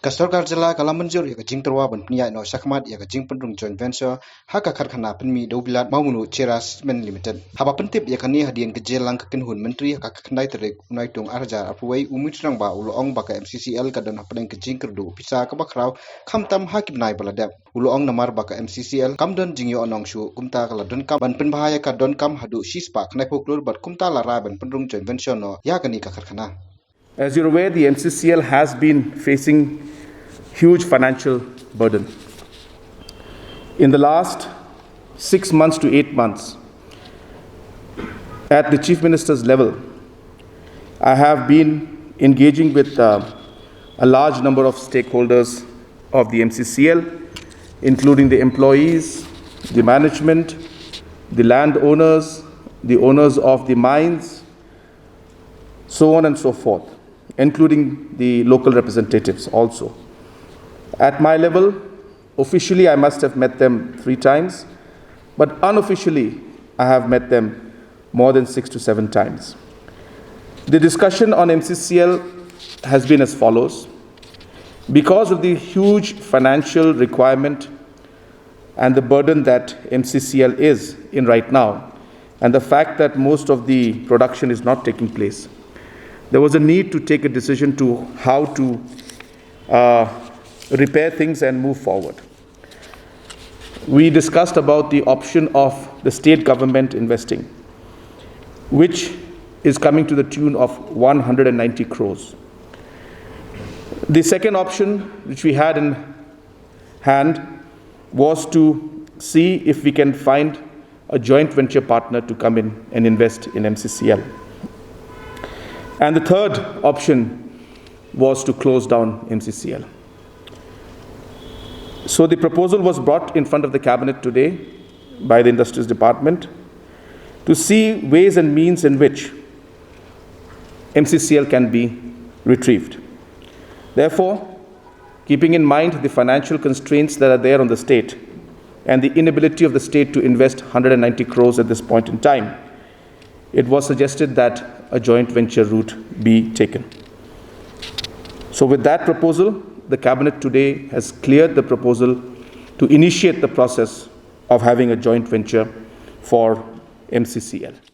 Sorkar Jylla kalamanjur ya jing terwa ban pyniaid no khmat ya jing pendrung joint venture haka kharkhana penmi dobilat maumunu cheras men limited haba pentip ya kani hadian kejelang kekin hun menteri haka khandai terik unai tung arja apuai umitrang ba uloong baka MCCL kadon hapeng kejing kerdu pisa kabakrau khamtam hakib nai baladap uloong namar baka MCCL kamdon jingyo onong shu kumta kala don kam ban pen bahaya ka don kam hadu shispa khnai poklur bat kumta lara ban pendrung joint venture no ya kani ka kharkhana. As you're aware, the MCCL has been facing huge financial burden. In the last 6 months to 8 months, at the Chief Minister's level, I have been engaging with a large number of stakeholders of the MCCL, including the employees, the management, the landowners, the owners of the mines, so on and so forth, including the local representatives also. At my level, officially I must have met them 3 times, but unofficially I have met them more than 6 to 7 times. The discussion on MCCL has been as follows. Because of the huge financial requirement and the burden that MCCL is in right now, and the fact that most of the production is not taking place, there was a need to take a decision to how to repair things and move forward. We discussed about the option of the state government investing, which is coming to the tune of 190 crores. The second option which we had in hand was to see if we can find a joint venture partner to come in and invest in MCCL. And the third option was to close down MCCL. So the proposal was brought in front of the cabinet today by the Industries Department to see ways and means in which MCCL can be retrieved. Therefore, keeping in mind the financial constraints that are there on the state and the inability of the state to invest 190 crores at this point in time, it was suggested that a joint venture route be taken. So with that proposal, the cabinet today has cleared the proposal to initiate the process of having a joint venture for MCCL.